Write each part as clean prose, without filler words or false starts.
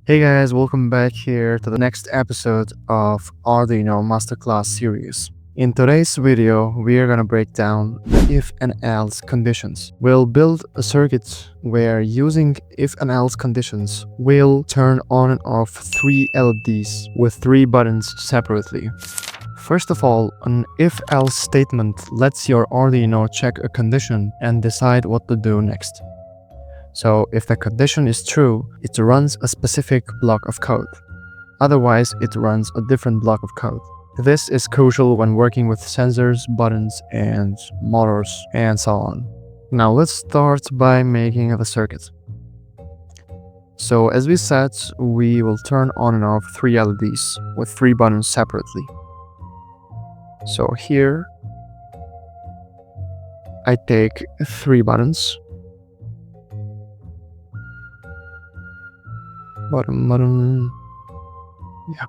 Hey guys, welcome back here to the next episode of Arduino Masterclass series. In today's video, we are gonna break down the if and else conditions. We'll build a circuit where using if and else conditions will turn on and off 3 LEDs with 3 buttons separately. First of all, an if-else statement lets your Arduino check a condition and decide what to do next. So if the condition is true, it runs a specific block of code. Otherwise, it runs a different block of code. This is crucial when working with sensors, buttons, and motors, and so on. Now let's start by making the circuit. So as we said, we will turn on and off 3 LEDs with 3 buttons separately. So here, I take 3 buttons. Button, yeah.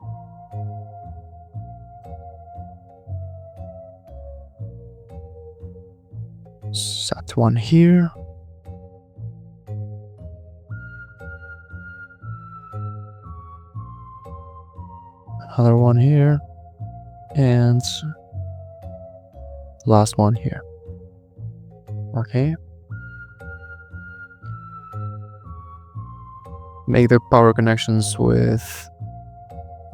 Set one here. Another one here. And last one here. Okay. Make the power connections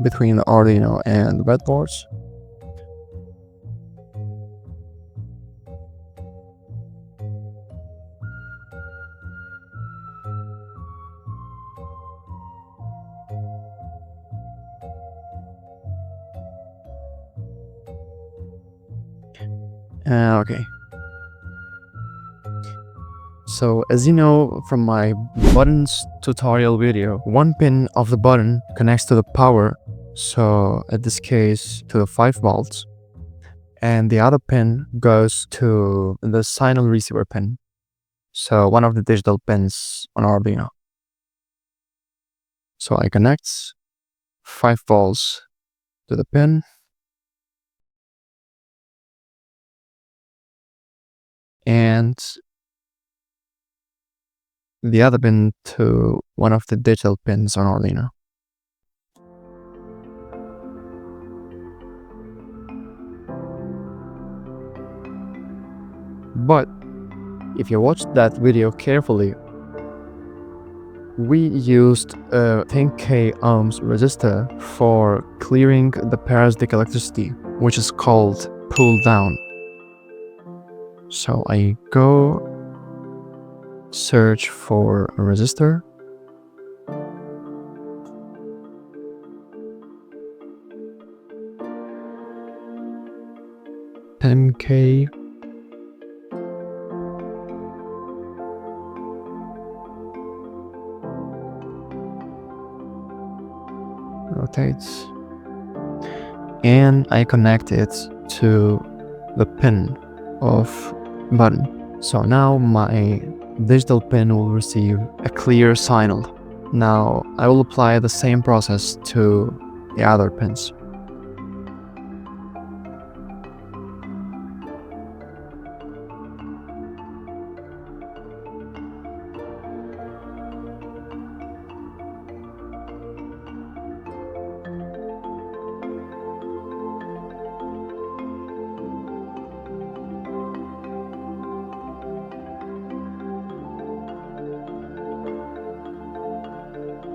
between the Arduino and the breadboards. Okay. So as you know from my buttons tutorial video, one pin of the button connects to the power, so in this case to the 5 volts, and the other pin goes to the signal receiver pin, so one of the digital pins on Arduino. So I connect 5 volts to the pin, and the other pin to one of the digital pins on Arduino. But if you watched that video carefully, we used a 10k ohms resistor for clearing the parasitic electricity, which is called pull down. So I go search for a resistor, $10K, rotates, and I connect it to the pin of button. So now my digital pin will receive a clear signal. Now I will apply the same process to the other pins.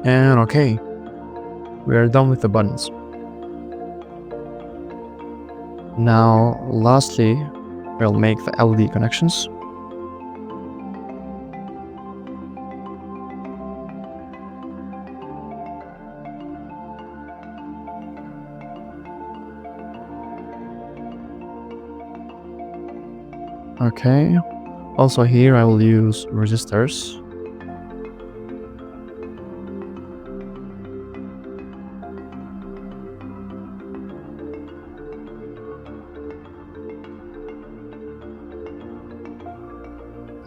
And okay, we are done with the buttons. Now, lastly, we'll make the LED connections. Okay, also here I will use resistors.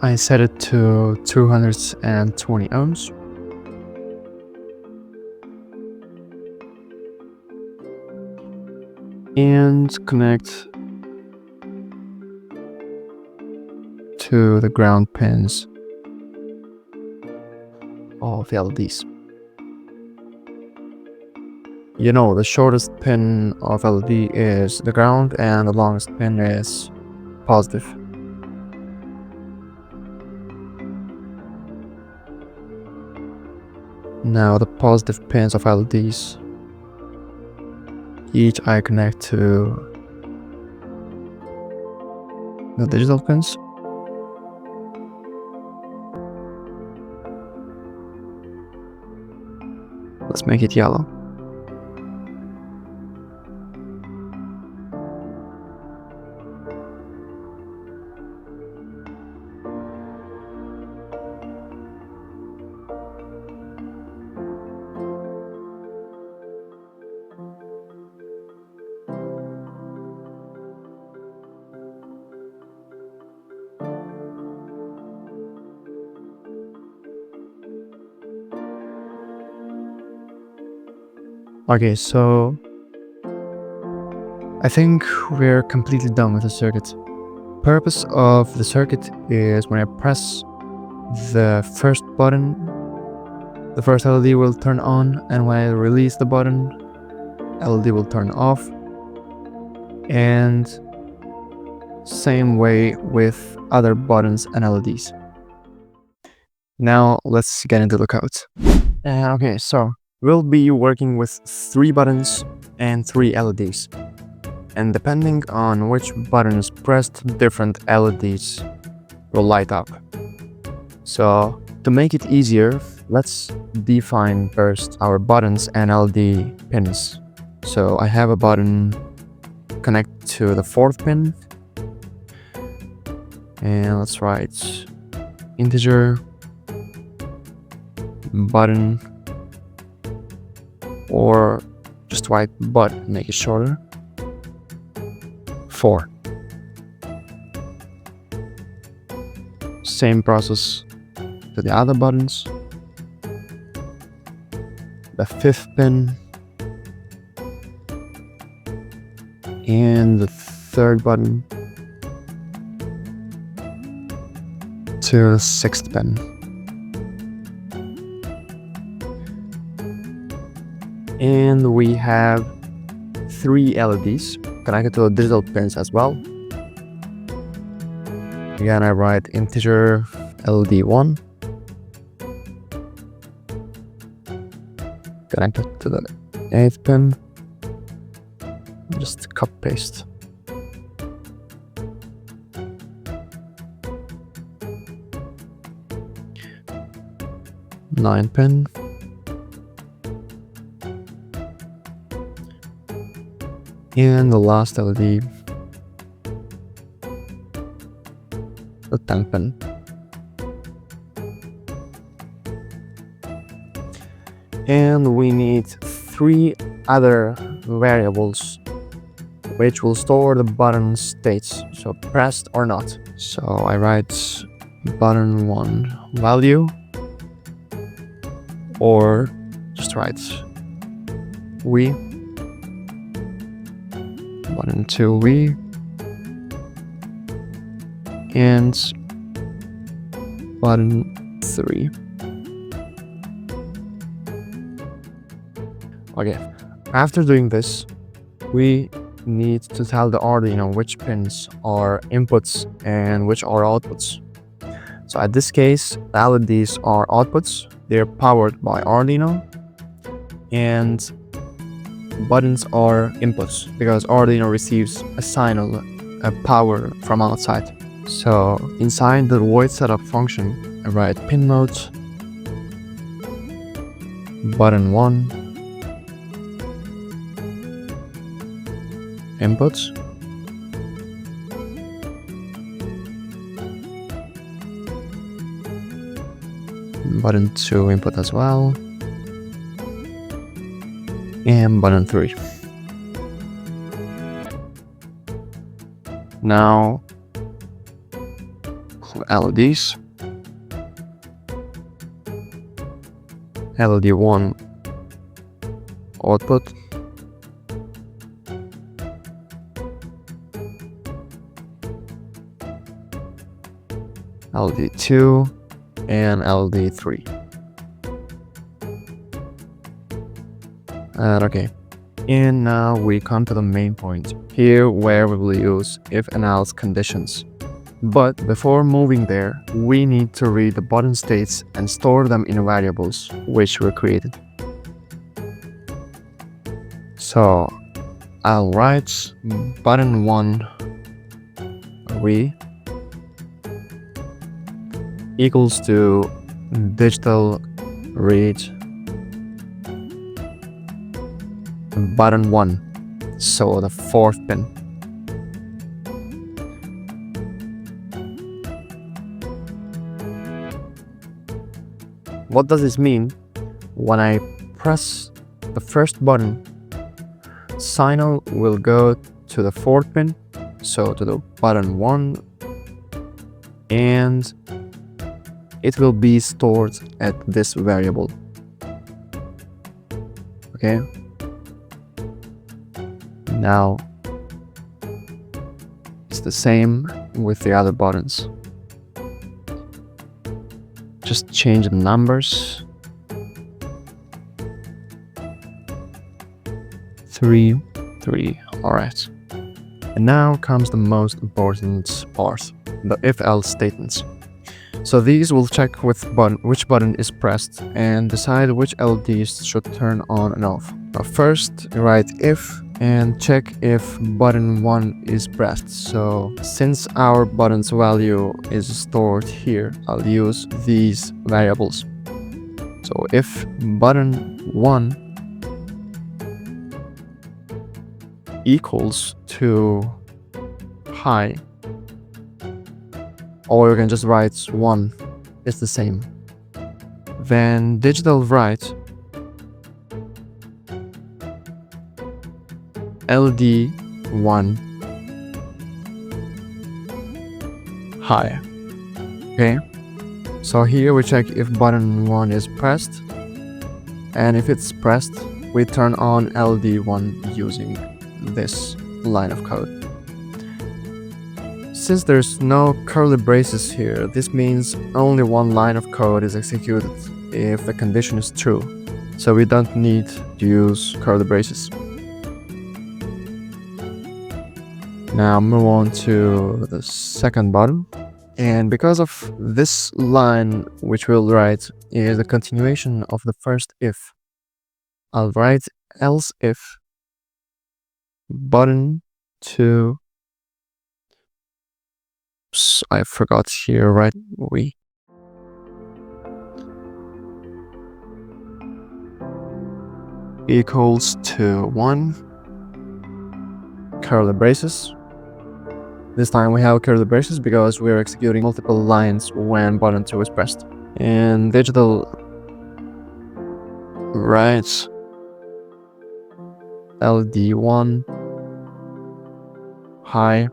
I set it to 220 ohms. And connect to the ground pins of the LEDs. You know, the shortest pin of LED is the ground and the longest pin is positive. Now the positive pins of LEDs, each I connect to the digital pins. Let's make it yellow. Okay, so I think we're completely done with the circuit. Purpose of the circuit is when I press the first button, the first LED will turn on, and when I release the button, LED will turn off. And same way with other buttons and LEDs. Now let's get into the code. Okay, so we'll be working with 3 buttons and 3 LEDs. And depending on which button is pressed, different LEDs will light up. So to make it easier, let's define first our buttons and LED pins. So I have a button connect to the 4th pin, and let's write integer button, or just write but, make it shorter, 4. Same process to the other buttons. The 5th pin and the 3rd button to the 6th pin. And we have 3 LEDs connected to the digital pins as well. Again, I write integer LED 1 connected to the 8th pin. Just copy paste. Ninth pin. And the last LED, the 10th pin. And we need 3 other variables which will store the button states, so pressed or not. So I write button 1 value, or just write we, button 2 we, and button 3. Okay, after doing this, we need to tell the Arduino which pins are inputs and which are outputs. So at this case, the LEDs are outputs. They're powered by Arduino, and buttons are inputs because Arduino receives a signal, a power from outside. So inside the void setup function, I write pin mode, button 1, inputs, button 2 input as well, and button 3. Now LEDs, LED 1 output, LED 2 and LED 3. Okay, And now we come to the main point, here where we will use if and else conditions. But before moving there, we need to read the button states and store them in variables which were created. So I'll write button 1 re equals to digital read button 1, so the 4th pin. What does this mean? When I press the first button, signal will go to the 4th pin, so to the button 1, and it will be stored at this variable. Okay. Now it's the same with the other buttons. Just change the numbers. 3, 3. All right. And now comes the most important part, the if-else statements. So these will check which button is pressed and decide which LEDs should turn on and off. Now first, write if and check if button 1 is pressed. So since our button's value is stored here, I'll use these variables. So if button 1 equals to high, or you can just write 1, it's the same. Then digital write LD1 high. Okay, so here we check if button 1 is pressed, and if it's pressed, we turn on LD1 using this line of code. Since there's no curly braces here, this means only one line of code is executed if the condition is true, so we don't need to use curly braces. Now move on to the second button, and because of this line which we'll write is a continuation of the first if, I'll write else if button 2, I forgot here, right? We equals to 1 curly braces. This time we have curly braces because we're executing multiple lines when button 2 is pressed. And digital write LD1 high,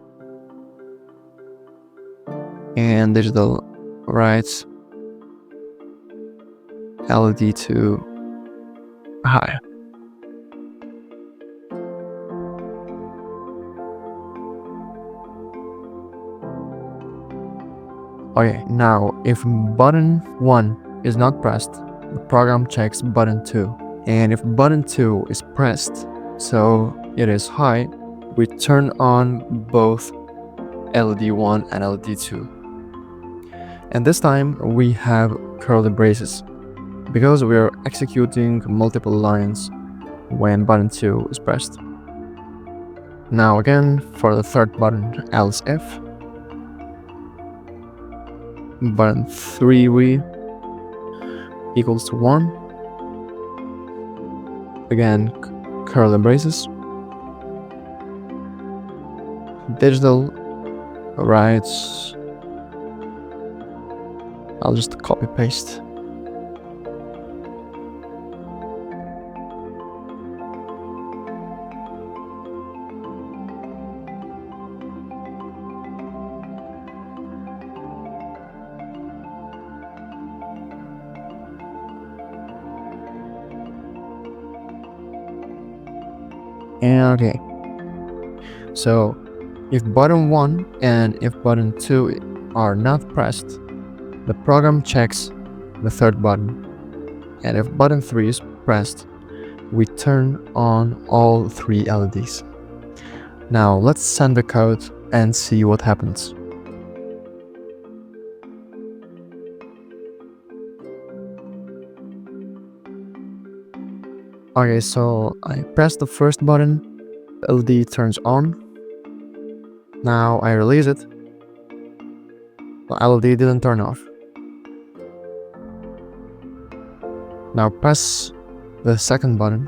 and digital write LD2 high. Okay, now if button 1 is not pressed, the program checks button 2. And if button 2 is pressed, so it is high, we turn on both LD1 and LD2. And this time we have curly braces because we are executing multiple lines when button 2 is pressed. Now again, for the third button, else if button 3 we equals to 1. Again, curly braces. Digital writes, I'll just copy paste. And okay, so if button 1 and if button 2 are not pressed, the program checks the third button, and if button 3 is pressed, we turn on all 3 LEDs. Now let's send the code and see what happens. Okay, so I press the first button, the LED turns on. Now I release it, the LED didn't turn off. Now press the second button,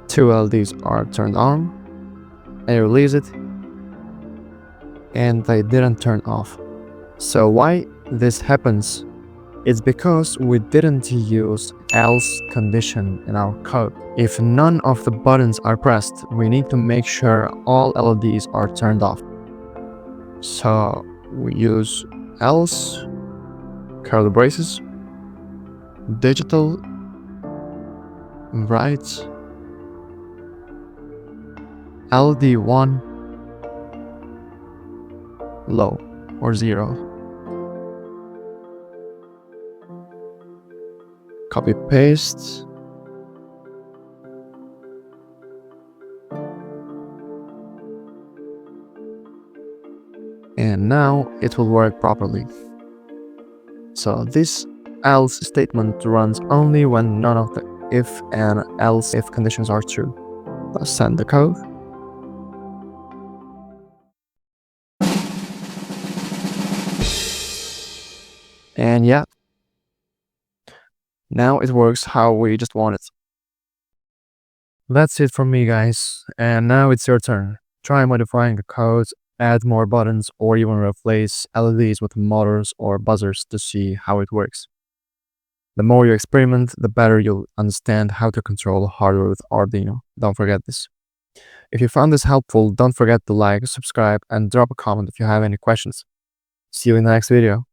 2 LEDs are turned on. I release it, and they didn't turn off. So why this happens? It's because we didn't use else condition in our code. If none of the buttons are pressed, we need to make sure all LEDs are turned off. So we use else, curly braces, digital, right, LED1, low or 0. Copy paste. And now it will work properly. So this else statement runs only when none of the if and else if conditions are true. Let's send the code. And yeah, now it works how we just want it. That's it from me, guys, and now it's your turn. Try modifying the code, add more buttons, or even replace LEDs with motors or buzzers to see how it works. The more you experiment, the better you'll understand how to control hardware with Arduino. Don't forget this. If you found this helpful, don't forget to like, subscribe, and drop a comment if you have any questions. See you in the next video.